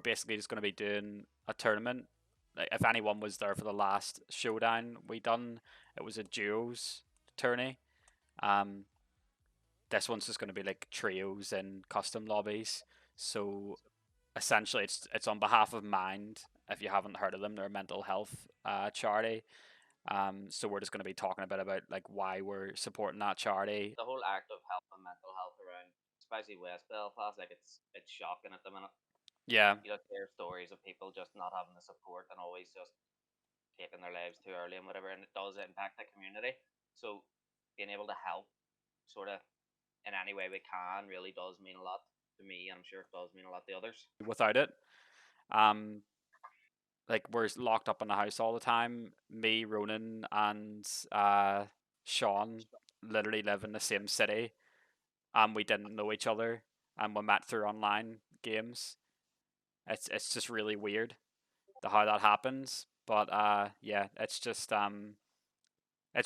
basically just going to be doing a tournament. Like, if anyone was there for the last Showdown we done, it was a duos tourney. Um, this one's just going to be like trios and custom lobbies. So essentially, it's on behalf of Mind. If you haven't heard of them, they're a mental health charity. So we're just going to be talking a bit about like why we're supporting that charity. The whole act of health and mental health around, especially West Belfast, like it's shocking at the minute. Yeah, You just hear stories of people just not having the support and always just taking their lives too early and whatever, and it does impact the community. So being able to help, sort of, in any way we can, really does mean a lot to me, and I'm sure it does mean a lot to others. without it, um, like we're locked up in the house all the time. Me, Ronan, and Sean literally live in the same city, and we didn't know each other, and we met through online games. It's just really weird how that happens. But yeah, it's just it's I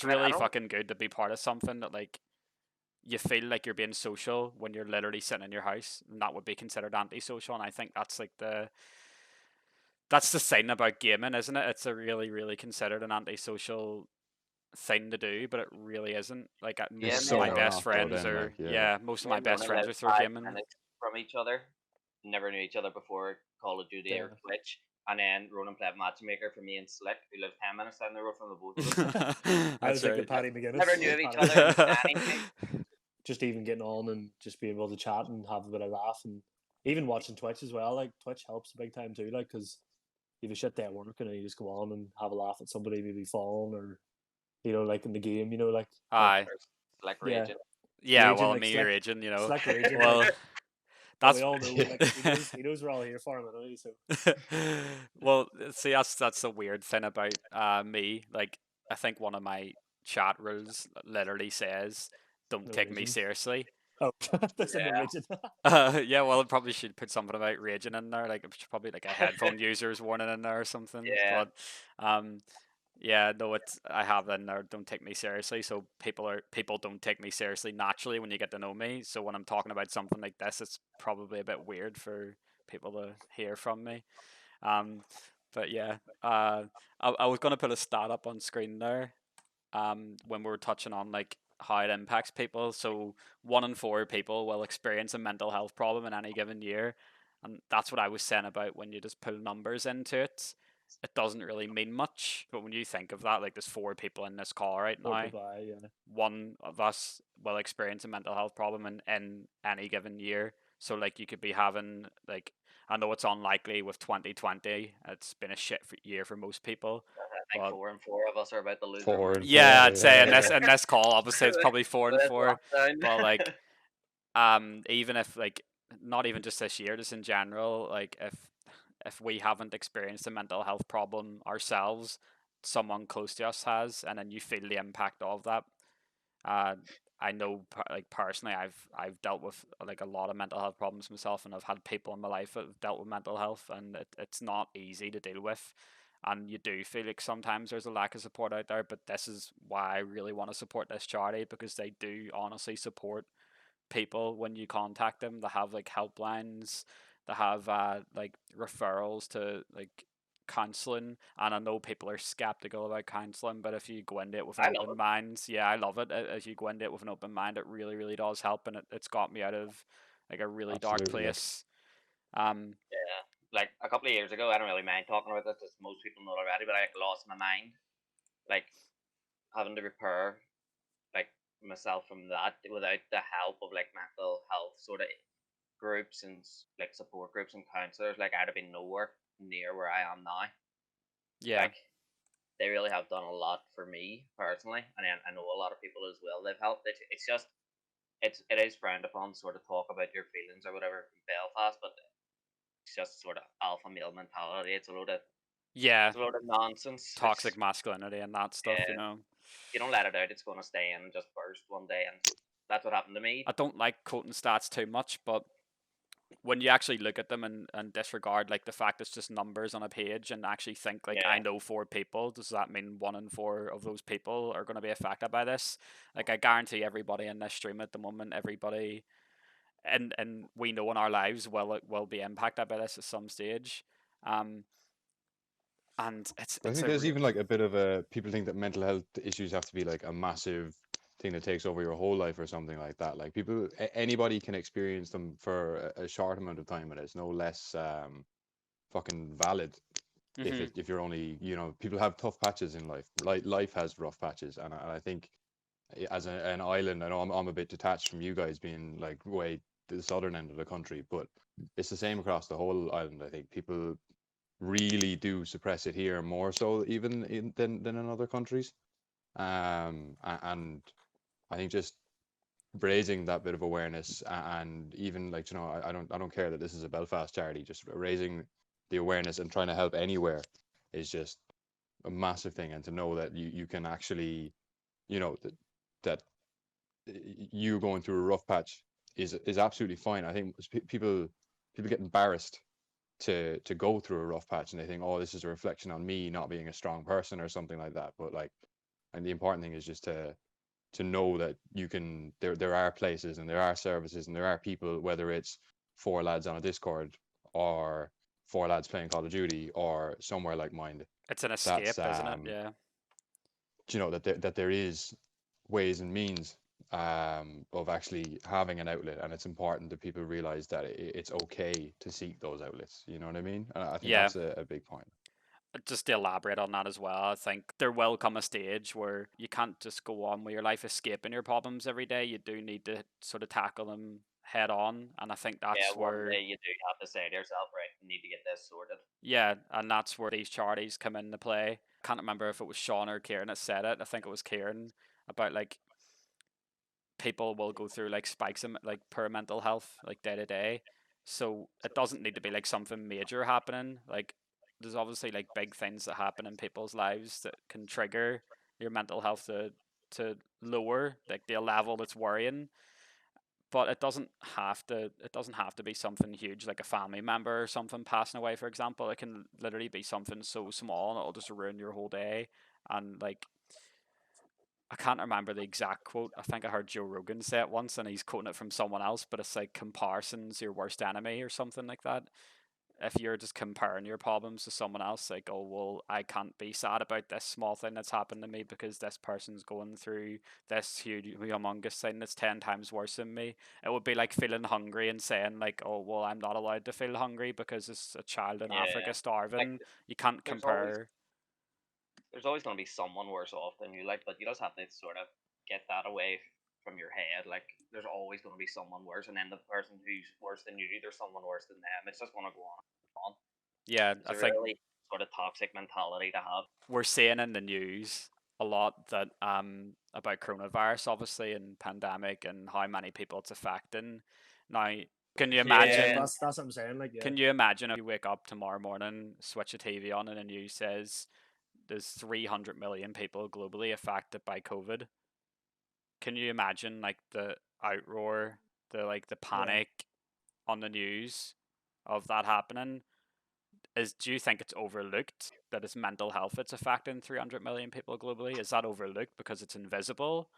mean, I really don't. fucking good to be part of something that like you feel like you're being social when you're literally sitting in your house, and that would be considered antisocial. And I think that's like that's the thing about gaming, isn't it? It's a really considered an antisocial thing to do, but it really isn't. Like Yeah, It's most me of so my and best wrapped friends in, are like, yeah. yeah, most of me my and best Ronan friends live are through 5 minutes gaming. from each other. Never knew each other before Call of Duty or Yeah. Twitch. And then Ronan played matchmaker for me and Slick, who lived 10 minutes down the road from the both of us. I That's was like the right. Paddy McGuinness. Never knew of each Paddy other in McGuinness. any way. Just even getting on and just being able to chat and have a bit of laugh, and even watching Twitch as well. Like Twitch helps big time too. Like because you have a shit day at work and then you just go on and have a laugh at somebody maybe falling or like in the game. Like Aye. Like yeah, raging. Yeah, raging well, I like mean, you're Slick, aging, you know. Slick raging. Well, But that's we all know like he knows we're all here for him anyway. So well, see, that's the weird thing about me. Like, I think one of my chat rules literally says, "Don't no take me raging. seriously." Oh, that's in the Yeah. raging. Yeah, well, I probably should put something about raging in there, like probably like a headphone user's warning in there or something. Yeah. But, um, yeah, no, it's I have in there. Don't take me seriously. So people don't take me seriously naturally when you get to know me. So when I'm talking about something like this, it's probably a bit weird for people to hear from me. Um, but yeah, I was gonna put a stat up on screen there. When we were touching on like how it impacts people. So 1 in 4 people will experience a mental health problem in any given year, and that's what I was saying about when you just pull numbers into it. It doesn't really mean much, but when you think of that, like there's 4 people in this call right Or now. goodbye, yeah. One of us will experience a mental health problem in any given year. So like you could be having like I know it's unlikely with 2020. It's been a shit year for most people, I think but 4 and 4 of us are about to lose our 4 minds. and yeah, 4, I'd say in yeah. this call, obviously it's probably four and With four. lockdown. But like, even if like not even just this year, just in general, like if we haven't experienced a mental health problem ourselves, someone close to us has, and then you feel the impact of that. Uh, I know, like personally, I've dealt with like a lot of mental health problems myself, and I've had people in my life that have dealt with mental health, and it's not easy to deal with. And you do feel like sometimes there's a lack of support out there, but this is why I really want to support this charity because they do honestly support people when you contact them. They have like helplines, they have like referrals to like counseling, and I know people are skeptical about counseling, but if you go into it with an I love open it. mind, yeah, I love it. If you go into it with an open mind, it really does help, and it's got me out of like a really dark Absolutely, like, place. Um, Yeah. Like a couple of years ago, I don't really mind talking about this, as most people know already, but I like, lost my mind. Like having to repair like myself from that without the help of like mental health sort of groups and like support groups and counselors. Like I'd have been nowhere near where I am now. yeah, Like they really have done a lot for me personally, and I know a lot of people as well. They've helped. It's just it is frowned upon to sort of talk about your feelings or whatever in Belfast, but it's just sort of alpha male mentality. yeah, It's a load of nonsense. toxic masculinity and that stuff, you Yeah, know. you don't let it out, it's going to stay in and just burst one day, and that's what happened to me. I don't like quoting stats too much, but when you actually look at them and disregard like the fact it's just numbers on a page and actually think like I Yeah, know 4 people, does that mean 1 in 4 of those people are going to be affected by this? Like I guarantee everybody in this stream at the moment, everybody and we know in our lives will be impacted by this at some stage. Um, and But I it's think a there's even like a bit of a people think that mental health issues have to be like a massive thing that takes over your whole life or something like that. Like people, anybody can experience them for a short amount of time, and it's no less fucking valid Mhm. if you're only, you know, people have tough patches in life. Like life has rough patches, and I think as an island, I know I'm a bit detached from you guys being like way the southern end of the country, but it's the same across the whole island. I think people really do suppress it here more so even than in other countries. And I think just raising that bit of awareness and even like, you know, I don't care that this is a Belfast charity, just raising the awareness and trying to help anywhere is just a massive thing. And to know that you can actually, you know, that you going through a rough patch is absolutely fine. I think people get embarrassed to go through a rough patch, and they think, oh, this is a reflection on me not being a strong person or something like that. But like, and the important thing is just to know that you can, there are places and there are services and there are people, whether it's four lads on a Discord or four lads playing Call of Duty or somewhere like mine, It's an that's escape, isn't it? Yeah. you know, that there is ways and means of actually having an outlet, and it's important that people realize that it's okay to seek those outlets. You know what I mean? And I think Yeah. that's a big point. Just to elaborate on that as well, I think there will come a stage where you can't just go on with your life escaping your problems every day. You do need to sort of tackle them head on, and I think Yeah, that's one where, day you do have to say to yourself, right, you need to get this sorted. yeah, and that's where these charities come into play. I can't remember if it was Sean or Kieran that said it. I think it was Kieran, about like people will go through like spikes in like poor mental health like day to day. So it doesn't need to be like something major happening. Like there's obviously like big things that happen in people's lives that can trigger your mental health to lower like the level that's worrying. But it doesn't have to be something huge like a family member or something passing away, for example. It can literally be something so small and it'll just ruin your whole day. And like I can't remember the exact quote. I think I heard Joe Rogan say it once, and he's quoting it from someone else. But it's like comparison's your worst enemy, or something like that. If you're just comparing your problems to someone else, like, oh well, I can't be sad about this small thing that's happened to me because this person's going through this huge, humongous thing that's 10 times worse than me. It would be like feeling hungry and saying like, oh well, I'm not allowed to feel hungry because it's a child in Yeah, Africa like starving. You can't there's always compare. going to be someone worse off than you, like, but you just have to sort of get that away from your head. Like, there's always going to be someone worse, and then the person who's worse than you, there's someone worse than them. It's just going to go on and on. Yeah, It's I a think really sort of toxic mentality to have. we're seeing in the news a lot that about coronavirus, obviously, and pandemic, and how many people it's affecting. Now, can you Yeah, Yeah, imagine? that's what I'm saying. Like, yeah, Can you imagine if you wake up tomorrow morning, switch the TV on, and the news says there's 300 million people globally affected by COVID? Can you imagine like the outroar, the yeah, panic on the news of that happening? Do you think it's overlooked that it's mental health that's affecting 300 million people globally? Is that overlooked because it's invisible?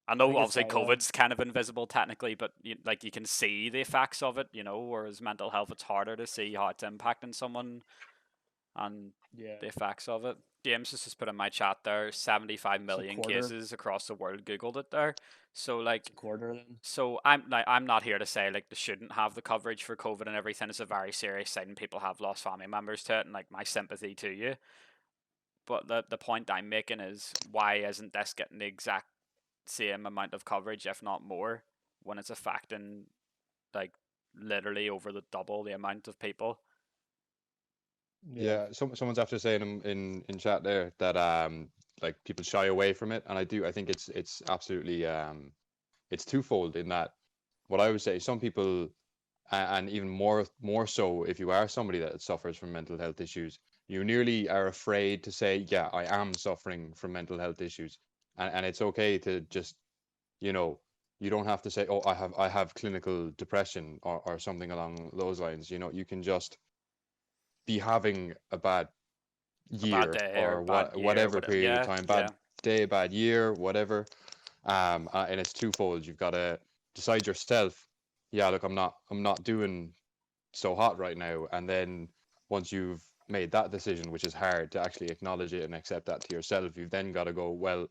I I know think it's obviously that. Yeah, COVID's kind of invisible technically, but you can see the effects of it, whereas mental health, it's harder to see how it's impacting someone and yeah. the effects of it. James has just put in my chat there 75 It's a million quarter. cases across the world. Googled it there. So It's a quarter then. I'm not here to say like they shouldn't have the coverage for COVID and everything. It's a very serious thing. People have lost family members to it, and like my sympathy to you. But the point I'm making is, why isn't this getting the exact same amount of coverage, if not more, when it's affecting like literally over the double the amount of people? Yeah, Yeah, someone's after saying in chat there that like people shy away from it, and I think it's absolutely it's twofold in that what I would say some people and even more so if you are somebody that suffers from mental health issues, you nearly are afraid to say, yeah, I am suffering from mental health issues, and it's okay to just, you know, you don't have to say, oh, I have clinical depression or something along those lines. You know, you can just be having a bad A bad year day or or bad year or whatever whatever. period of Yeah, time, bad yeah. day, bad year, whatever. And it's twofold. You've got to decide yourself, yeah, look, I'm not doing so hot right now. And then once you've made that decision, which is hard to actually acknowledge it and accept that to yourself, you've then got to go, well,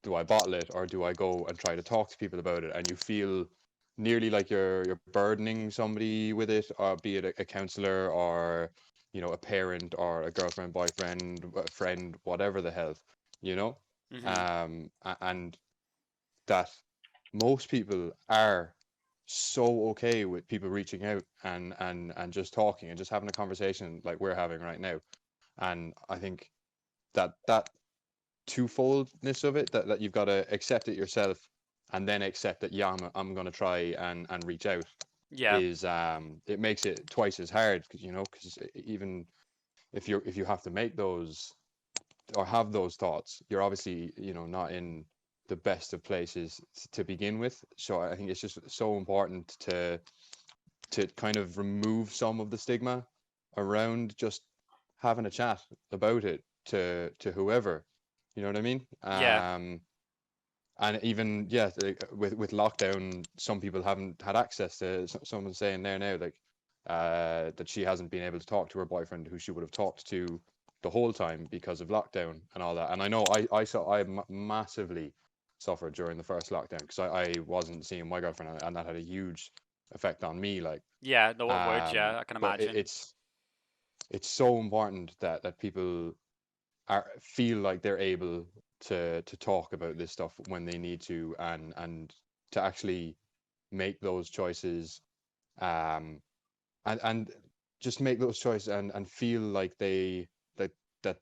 do I bottle it or do I go and try to talk to people about it? And you feel nearly like you're burdening somebody with it, or be it a counselor or a parent or a girlfriend, boyfriend, friend, whatever the hell, you know. And that most people are so okay with people reaching out and just talking and just having a conversation like we're having right now. And I think that twofoldness of it, that you've got to accept it yourself and then accept that, yeah, I'm going to try and reach out, Yeah. is it makes it twice as hard, because even if you have to make those or have those thoughts, you're obviously not in the best of places to begin with. So I think it's just so important to kind of remove some of the stigma around just having a chat about it to whoever, you know what I mean? Yeah. And even, yeah, with lockdown, some people haven't had access to, someone saying there now, like, that she hasn't been able to talk to her boyfriend, who she would have talked to the whole time because of lockdown and all that. And I know I massively suffered during the first lockdown, because I wasn't seeing my girlfriend, and that had a huge effect on me. Like, Yeah, no, it would. Yeah, I can but imagine. it's so important that people feel like they're able to talk about this stuff when they need to, and to actually make those choices, um and just make those choices, and feel like that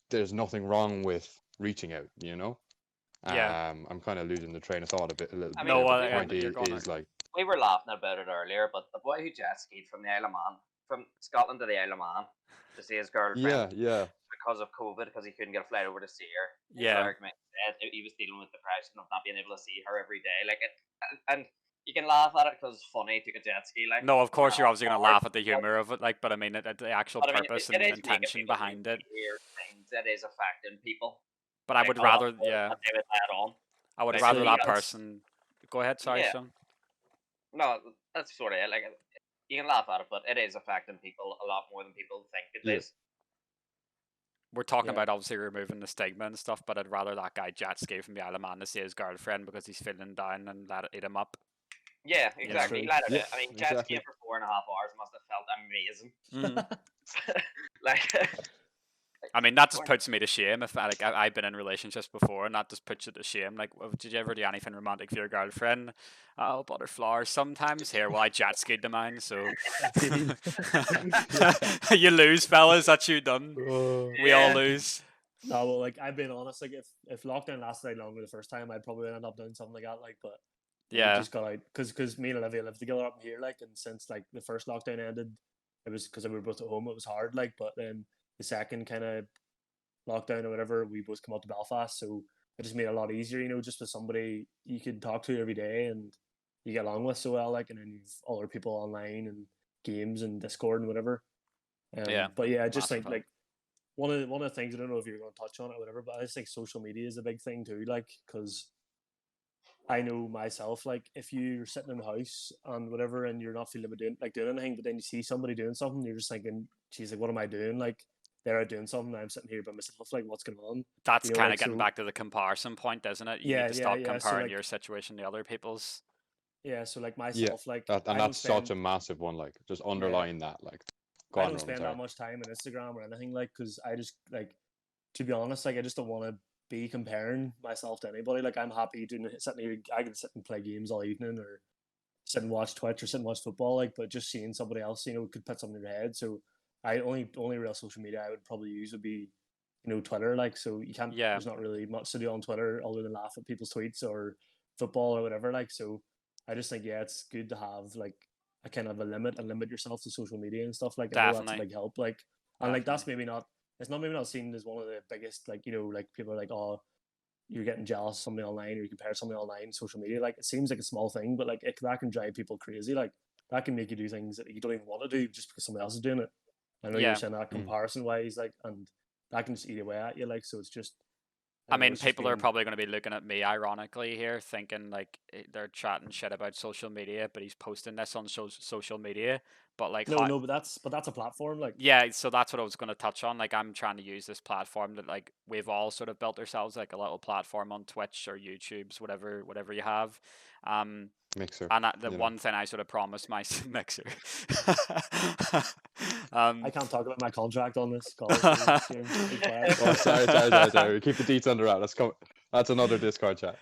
there's nothing wrong with reaching out, Yeah. I'm kind of losing the train of thought a little I bit mean, there, No, but the we're, point you're going is like, we were laughing about it earlier, but the boy who jet skied from the Isle of Man, from Scotland to the Isle of Man, to see his girlfriend yeah, because of COVID, because he couldn't get a flight over to see her. His Yeah. argument said he was dealing with depression of not being able to see her every day. Like it, and you can laugh at it because it's funny. He took a jet ski, like, No, of over course half you're obviously an going to hour. laugh at the humor of it, like, but I mean, the actual But I mean, purpose it and is making intention people do behind it. weird things. It is affecting people. But I Like would a lot rather, more yeah, than they would let on. I would Like rather he that got, It's person. Go ahead, sorry, yeah. son. No, that's sort of it. Like you can laugh at it, but it is affecting people a lot more than people think it yeah, is. We're talking yeah, about obviously removing the stigma and stuff, but I'd rather that guy jet ski from the Isle of Man to see his girlfriend because he's feeling down and let it eat him up. Yeah, You that's know. exactly. true. Let it yeah, out. I mean, jet skiing exactly. for 4.5 hours must have felt amazing. Mhm. Like, I mean, that just four- puts me to shame. If I've been in relationships before, and that just puts you to shame. Like, did you ever do anything romantic for your girlfriend? Oh, bought her flowers sometimes. Here, well, I jet skied to mine, so Deal. you lose, fellas. That's you done. We all yeah, lose. No, well, like I've been honest, like if lockdown lasted longer the first time, I'd probably end up doing something like that. Like, but we Yeah, just got out because me and Olivia live together up here. Like, and since like the first lockdown ended, it was because we were both at home. It was hard. Like, but then the second kind of lockdown or whatever, we both come up to Belfast, so it just made it a lot easier. Just with somebody you could talk to every day and you get along with so well. Like, and then you've other people online and games and Discord and whatever. yeah, But yeah, I just massive think help. like one of the things, I don't know if you're going to touch on it or whatever, but I just think social media is a big thing too. Like, because I know myself, like if you're sitting in the house and whatever, and you're not feeling doing anything, but then you see somebody doing something, you're just thinking, "Geez, like what am I doing?" Like they're out doing something, I'm sitting here by myself. Like what's going on? That's kind Like of getting so. back to the comparison point, isn't it? You need Yeah, to yeah, stop yeah. So comparing like, your situation to other people's. yeah, so like Yeah, myself, like and I don't that's such spend, a massive one. Like, just yeah, underline that. Like, go I on, don't Roman. spend that Sorry. much time on Instagram or anything, like, because I just like, to be honest, like I just don't want to be comparing myself to anybody. Like I'm happy doing sitting here. I can sit and play games all evening, or sit and watch Twitch, or sit and watch football. Like, but just seeing somebody else, could put something in your head. So I only real social media I would probably use would be, Twitter. Like, so you can't. Yeah, There's not really much to do on Twitter other than laugh at people's tweets or football or whatever. Like, so I just think, yeah, it's good to have like a kind of a limit and limit yourself to social media and stuff. Like I know that's a definitely, big help. Like, and like that's definitely. maybe not. It's not maybe not seen as one of the biggest, like, like people are like, oh, you're getting jealous of somebody online, or you compare something online on social media. Like it seems like a small thing, but like that can drive people crazy. Like that can make you do things that you don't even want to do just because somebody else is doing it. I know you were Yeah, saying that Mm. comparison wise, like, and that can just eat away at you. Like, so it's just, I know, mean, it's just people are being probably going to be looking at me ironically here, thinking like they're chatting shit about social media, but he's posting this on social media. But like, no, how? no, but that's a platform. Like, Yeah, so that's what I was going to touch on. Like, I'm trying to use this platform that like we've all sort of built ourselves, like a little platform on Twitch or YouTube's, whatever you have. Um, Mixer, and the you know. one thing I sort of promised my mixer. I can't talk about my contract on this call, so Kieran, be quiet. Oh, sorry. Keep the deets under wrap. That's another Discord chat.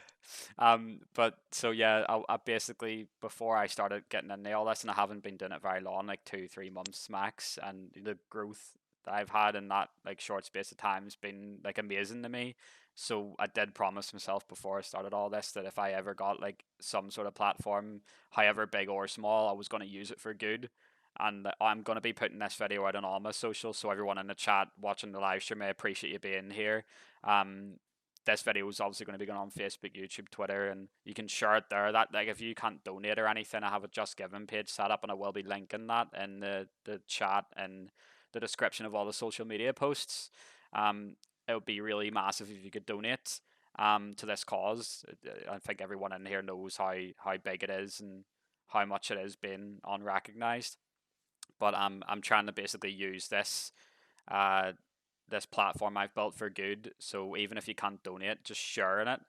But so yeah, I basically before I started getting into all this, and I haven't been doing it very long, like 2-3 months max, and the growth that I've had in that like short space of time has been like amazing to me. So I did promise myself before I started all this that if I ever got like some sort of platform, however big or small, I was going to use it for good. And I'm going to be putting this video out on all my socials, so everyone in the chat watching the live stream, I appreciate you being here. Um, this video is obviously going to be going on Facebook, YouTube, Twitter, and you can share it there. That like if you can't donate or anything, I have a Just Giving page set up, and I will be linking that in the chat and the description of all the social media posts. It would be really massive if you could donate to this cause. I think everyone in here knows how big it is and how much it is being unrecognized. But I'm trying to basically use uh this platform I've built for good. So even if you can't donate, just sharing it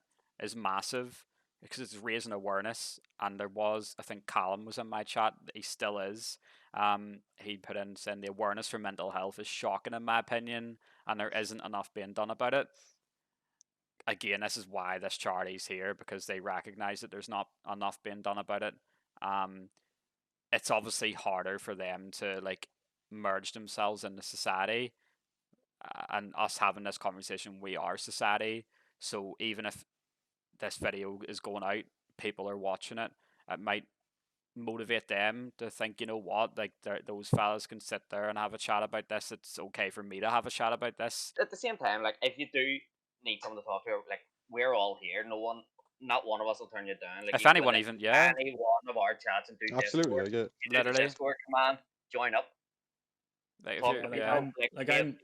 is massive because it's raising awareness. And there was, I think Callum was in my chat. He still is. He put in saying the awareness for mental health is shocking in my opinion, and there isn't enough being done about it. Again, this is why this charity's here, because they recognize that there's not enough being done about it. Um, it's obviously harder for them to like merge themselves into society, and us having this conversation, we are society. So even if this video is going out, people are watching it, it might motivate them to think, you know what, like those fellas can sit there and have a chat about this. It's okay for me to have a chat about this. At the same time, like if you do need someone to talk to, like we're all here. Not one of us will turn you down. Like If you go anyone into even, yeah, any one of our chats and do Absolutely, Discord. I get. You do the literally, Discord command, join up, like if talk you, to Yeah, like yeah, people. I'm Like like we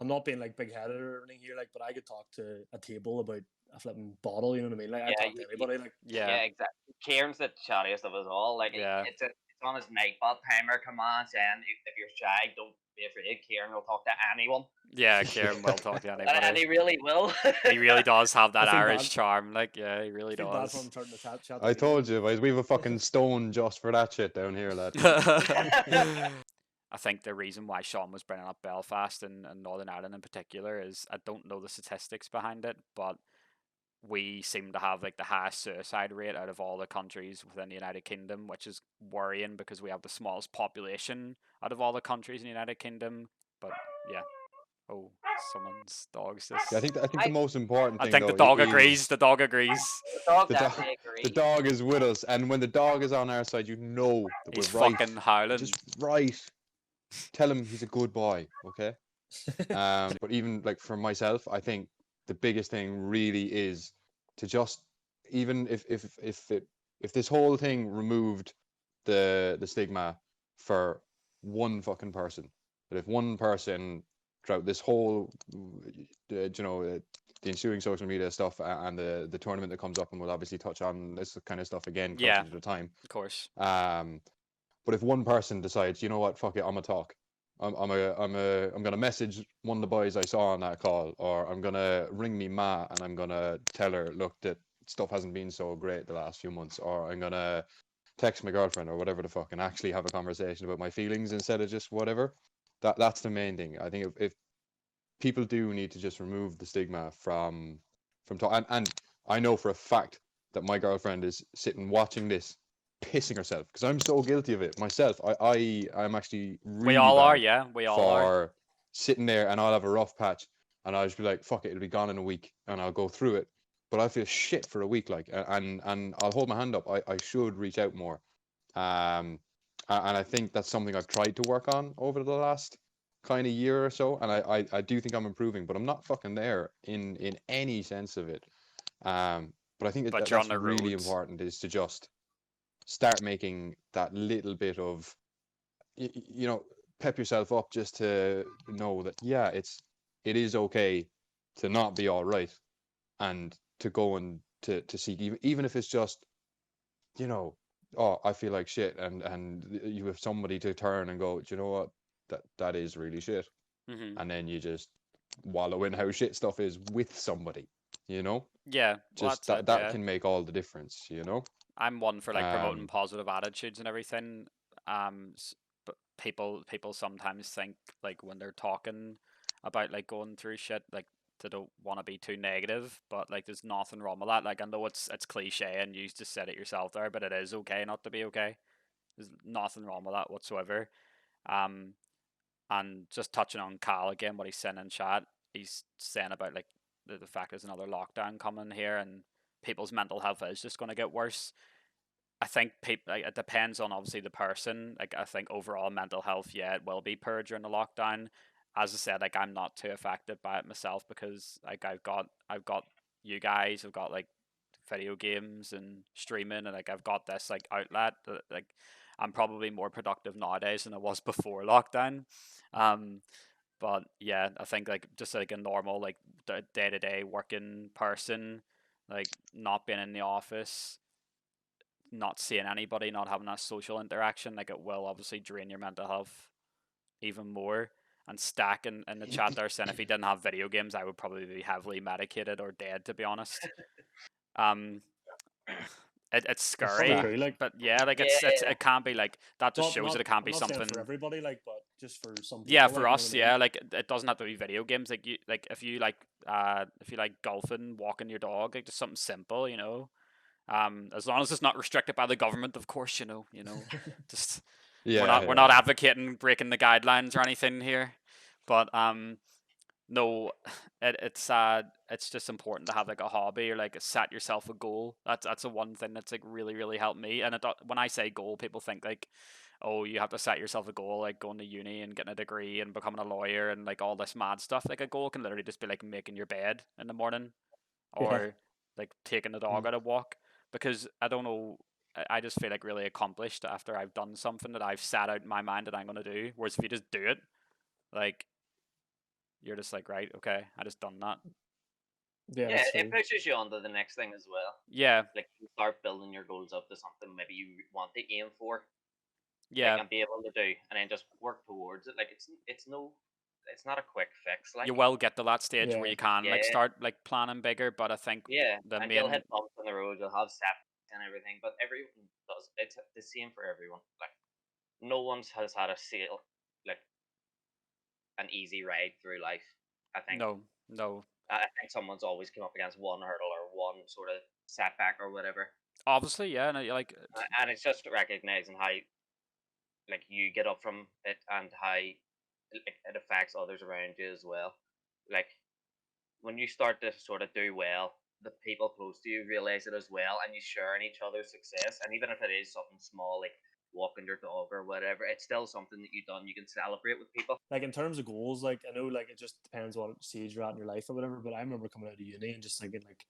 I'm not being like big headed or anything here, like, but I could talk to a table about a flipping bottle. You know what I mean? Like I yeah, talk to anybody. Like, yeah, yeah, exactly. Kieran's the chattiest of us all. Like yeah, it's on his Nightbot timer command saying if you're shy, don't be afraid. Kieran will talk to anyone, yeah. Kieran will talk to and anybody. he really will. He really does have I that feel Irish bad. charm. Like, yeah, he I really feel bad for does. him starting to chat to I me now. told you, boys, we have a fucking stone just for that shit down here, lad. I think the reason why Sean was bringing up Belfast and Northern Ireland in particular is I don't know the statistics behind it, but we seem to have like the highest suicide rate out of all the countries within the United Kingdom, which is worrying because we have the smallest population out of all the countries in the United Kingdom. But yeah, oh, someone's dog's Yeah, just. I think the I most important I thing think the though dog agrees. is The dog agrees. the dog the dog. definitely The agrees. dog is with us, and when the dog is on our side, you know that we're He's right. fucking We're howling. just right. Tell him he's a good boy, okay? But even like for myself, I think the biggest thing really is to just, even if this whole thing removed the stigma for one fucking person, that if one person throughout this whole the ensuing social media stuff and the tournament that comes up, and we'll obviously touch on this kind of stuff again closer Yeah, to the time. of course. But if one person decides, you know what, fuck it, I'm gonna talk. I'm gonna message one of the boys I saw on that call, or I'm gonna ring me ma and I'm gonna tell her, look, that stuff hasn't been so great the last few months, or I'm gonna text my girlfriend or whatever the fuck and actually have a conversation about my feelings instead of just whatever. That's the main thing. I think if people do need to just remove the stigma from talk, and I know for a fact that my girlfriend is sitting watching this pissing herself because I'm so guilty of it myself. I'm actually We really all are, bad yeah. We all are. for sitting there, and I'll have a rough patch and I'll just be like, fuck it, it'll be gone in a week, and I'll go through it. But I feel shit for a week, like, and I'll hold my hand up. I should reach out more. And I think that's something I've tried to work on over the last kind of year or so, and I do think I'm improving, but I'm not fucking there in any sense of it. But I think But you're on that's the really road. important, is to just start making that little bit of you know, pep yourself up, just to know that, yeah, it is okay to not be all right, and to go and to seek, even if it's just, you know, oh, I feel like shit, and you have somebody to turn and go, do you know what, that is really shit, Mm-hmm. and then you just wallow in how shit stuff is with somebody, you know. Yeah, well, Just that's it. that Yeah, can make all the difference, you know. I'm one for like promoting Um, positive attitudes and everything. But people sometimes think like when they're talking about like going through shit, like they don't want to be too negative, but like there's nothing wrong with that. Like I know it's cliche and you just said it yourself there, but it is okay not to be okay. There's nothing wrong with that whatsoever. Um, and just touching on Cal again, what he's saying in chat, he's saying about like the fact there's another lockdown coming here and people's mental health is just going to get worse. I think people, like, it depends on obviously the person. Like I think overall mental health, yeah, it will be poor during the lockdown. As I said, like I'm not too affected by it myself because like I've got you guys, I've got like video games and streaming, and like I've got this like outlet that like I'm probably more productive nowadays than I was before lockdown. Um, but yeah, I think like just like a normal like day to day working person, like not being in the office, not seeing anybody, not having that social interaction, like it will obviously drain your mental health even more. And Stack in the chat there saying if he didn't have video games, I would probably be heavily medicated or dead, to be honest. Um, it's It's probably scary, true. Like, but yeah, like Yeah, it can't be like that. Just shows that it can't I'm be not saying for something. everybody, like, but just for some Yeah, people, for like, you know what us, I mean? yeah, like it doesn't have to be video games. Like you, like if you like golfing, walking your dog, like just something simple, you know. As long as it's not restricted by the government, of course, just yeah, we're not yeah, advocating breaking the guidelines or anything here, but no, it's just important to have like a hobby or like set yourself a goal. That's the one thing that's like really helped me. And when I say goal, people think like, oh, you have to set yourself a goal like going to uni and getting a degree and becoming a lawyer and like all this mad stuff. Like a goal can literally just be like making your bed in the morning Yeah. or like taking the dog out a walk, because I don't know, I just feel like really accomplished after I've done something that I've set out in my mind that I'm gonna do. Whereas if you just do it, like you're just like, right, okay, I just done that. Yeah, yeah, that's it true. pushes you on to the next thing as well. Yeah, Like you start building your goals up to something maybe you want to aim for, like yeah. and be able to do, and then just work towards it. Like it's not a quick fix. You Like will get to that stage where Yeah. you can like yeah, start like planning bigger, but I think yeah, the and you'll main hit bumps on the road. You'll have setbacks and everything, but everyone does. It's the same for everyone. Like no one's has had a sail like an easy ride through life. I think no. I think someone's always come up against one hurdle or one sort of setback or whatever, Obviously, yeah, and like and it's just recognizing how like you get up from it and how like, it affects others around you as well. Like when you start to sort of do well, the people close to you realize it as well, and you share in each other's success. And even if it is something small like walking your dog or whatever, it's still something that you've done. You can celebrate with people. Like, in terms of goals, like, I know, like, it just depends what stage you're at in your life or whatever, but I remember coming out of uni and just thinking, like,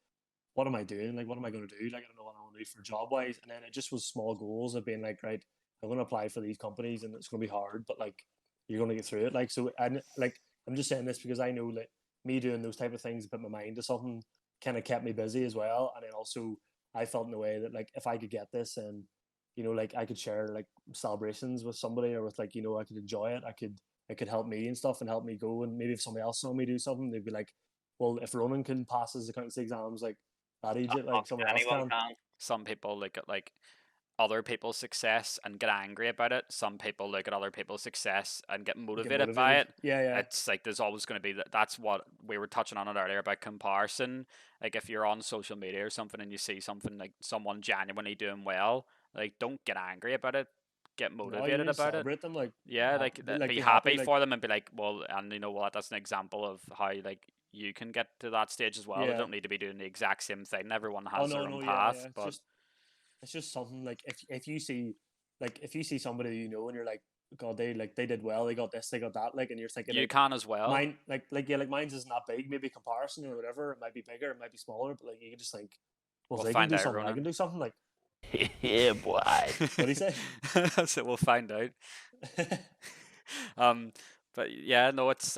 what am I doing? Like, what am I going to do? Like, I don't know what I want to do for job wise. And then it just was small goals of being like, right, I'm going to apply for these companies and it's going to be hard, but like, you're going to get through it. Like, so, and like, I'm just saying this because I know that me doing those type of things, put my mind to something, kind of kept me busy as well. And then also, I felt in a way that, like, if I could get this and, you know, like, I could share like celebrations with somebody or with, like, you know, I could enjoy it. It could help me and stuff and help me go. And maybe if somebody else saw me do something, they'd be like, well, if Ronan can pass his accountancy exams, like, that age it, like someone else Anyone can. can. some people look at like other people's success and get angry about it. Some people look at other people's success and get Get motivated by motivated. it. Yeah, yeah. It's like there's always going to be that. That's what we were touching on it earlier about comparison. Like if you're on social media or something and you see something like someone genuinely doing well, like don't get angry about it. Get No, you motivated need to about it. celebrate them. Yeah, like Like be be happy. happy Like, for them and be like, well, and you know what? That's an example of how like you can get to that stage as well. They yeah. don't need to be doing the exact same thing. Everyone Oh has no, their own no, yeah, path, yeah. but It's just something like if you see if you see somebody you know and you're like, God, they did well, they got this, they got that, like, and you're thinking you like can as well. mine, like yeah, like mine's isn't that big, maybe comparison or whatever. It might be bigger, it might be smaller, but like you can just think, well, We'll if they can find do out, something, I can Ronan. do something. Like, Yeah, boy. what do you say? So we'll find out. Um, but yeah, no, it's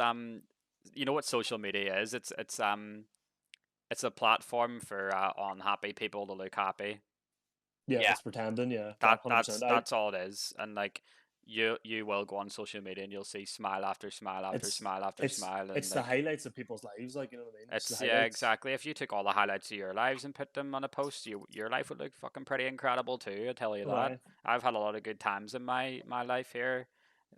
you know what social media is? It's a platform for unhappy people to look happy. Yeah, Yeah. it's pretending. Yeah, That's 100%. all it is. And like you will go on social media and you'll see smile after smile after It's smile after it's smile, and it's the like highlights of people's lives, like, you know what I mean? It's the it's, yeah, highlights. exactly. If you took all the highlights of your lives and put them on a post, your life would look fucking pretty incredible too. I tell you All that. right. I've had a lot of good times in my life here.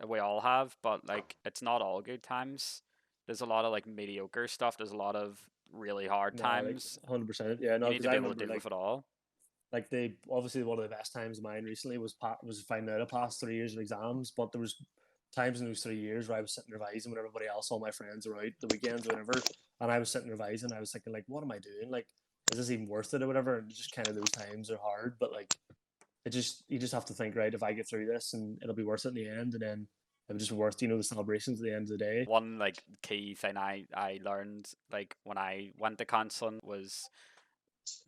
We all have, but like it's not all good times. There's a lot of like mediocre stuff. There's a lot of really hard No, like times. 100%. Yeah, You no, need because to I be able to remember deal with it all. like they obviously one of the best times of mine recently was finding out I passed 3 years of exams, but there was times in those 3 years where I was sitting revising when everybody else, all my friends were out the weekends or whatever, and I was sitting revising. I was thinking like, what am I doing? Like, is this even worth it or whatever? And just kind of those times are hard, but like you just have to think, right, if I get through this and it'll be worth it in the end, and then it'll just be worth, the celebrations at the end of the day. One like key thing I learned like when I went to counseling was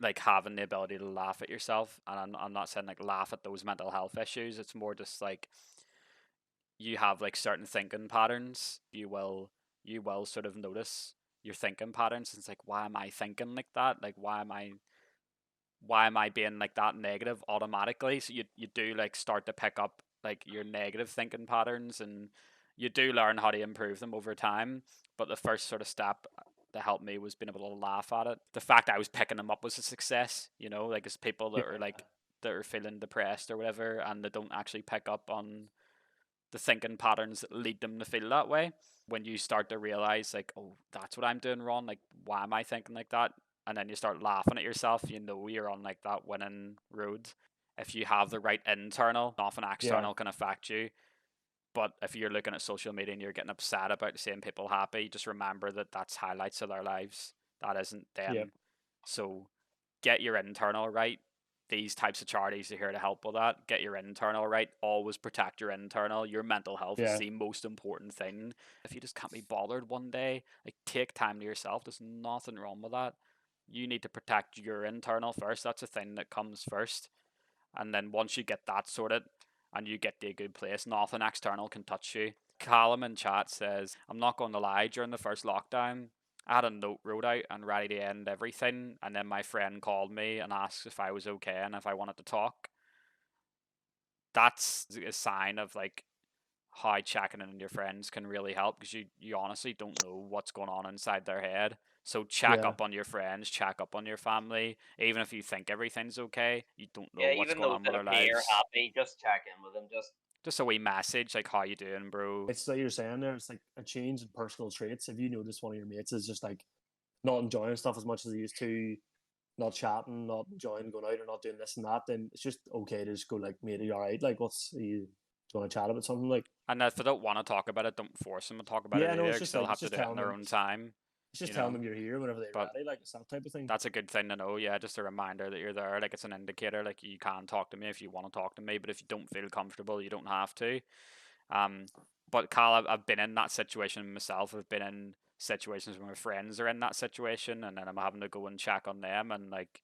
like having the ability to laugh at yourself. And I'm not saying like laugh at those mental health issues. It's more just like you have like certain thinking patterns. You will sort of notice your thinking patterns. It's like, why am I thinking like that? Like why am I being like that negative automatically? So you do like start to pick up like your negative thinking patterns, and you do learn how to improve them over time. But the first sort of step that helped me was being able to laugh at it. The fact that I was picking them up was a success, like as people that are like that are feeling depressed or whatever, and they don't actually pick up on the thinking patterns that lead them to feel that way. When you start to realize like, oh, that's what I'm doing wrong, like why am I thinking like that? And then you start laughing at yourself, you're on like that winning road. If you have the right internal, often Yeah, external can affect you. But if you're looking at social media and you're getting upset about seeing people happy, just remember that that's highlights of their lives. That isn't yeah, them. So get your internal right. These types of charities are here to help with that. Get your internal right. Always protect your internal. Your mental health is yeah, the most important thing. If you just can't be bothered one day, like take time to yourself. There's nothing wrong with that. You need to protect your internal first. That's a thing that comes first. And then once you get that sorted and you get to a good place, nothing external can touch you. Callum in chat says, I'm not going to lie, during the first lockdown, I had a note wrote out and ready to end everything, and then my friend called me and asked if I was okay and if I wanted to talk. That's a sign of like how checking in on your friends can really help, because you honestly don't know what's going on inside their head. So check yeah. up on your friends, check up on your family. Even if you think everything's okay, you don't know Yeah, what's even going those on with that their appear lives. happy, just check in with them. Just a wee message like, how you doing, bro? It's like you're saying there. It's like a change in personal traits. If you notice one of your mates is just like not enjoying stuff as much as they used to, not chatting, not enjoying going out, or not doing this and that, then it's just okay to just go like, mate, are you all right? Like, do you want to chat about something? Like, And if they don't want to talk about it, don't force them to talk about it yeah, no, either, it's because just they'll like have to do it in their own time, it's just you telling know. them you're here whenever they're But ready. Like, it's that type of thing. that's a good thing to know. Yeah, just a reminder that you're there. Like, it's an indicator. Like, you can talk to me if you want to talk to me, but if you don't feel comfortable, you don't have to. But Carl, I've been in that situation myself. I've been in situations where my friends are in that situation, and then I'm having to go and check on them, and like,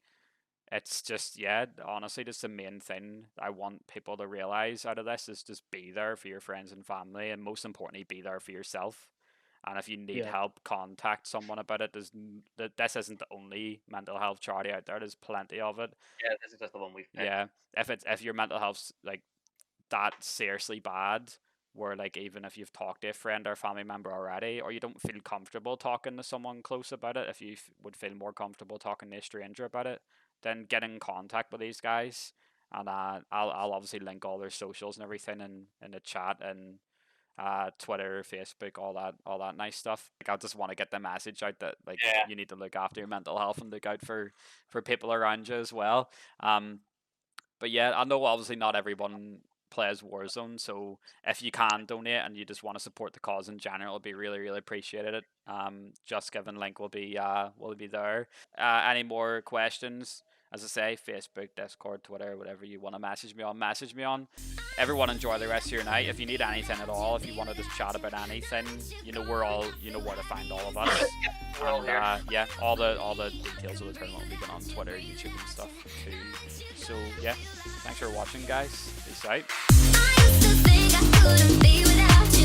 it's just, yeah, honestly, just the main thing I want people to realize out of this is just be there for your friends and family, and most importantly, be there for yourself. And if you need Yeah, help, contact someone about it. This isn't the only mental health charity out there. There's plenty of it. Yeah, this is just the one we've picked. Yeah, if your mental health's like that seriously bad, where like even if you've talked to a friend or family member already, or you don't feel comfortable talking to someone close about it, if you would feel more comfortable talking to a stranger about it, then get in contact with these guys. And I'll obviously link all their socials and everything in the chat, and Twitter, Facebook, all that nice stuff. Like, I just want to get the message out that like Yeah, you need to look after your mental health and look out for people around you as well. But yeah, I know obviously not everyone plays Warzone, so if you can donate and you just want to support the cause in general, it'll be really, really appreciated. Just Giving link will be there. Any more questions? As I say, Facebook, Discord, Twitter, whatever you want to message me on, message me on. Everyone enjoy the rest of your night. If you need anything at all, if you want to just chat about anything, you know where to find all of us. we're all And here. yeah, all the details of the tournament will be going on Twitter, YouTube, and stuff too. So yeah, thanks for watching, guys. Peace out. I used to think I couldn't be without you.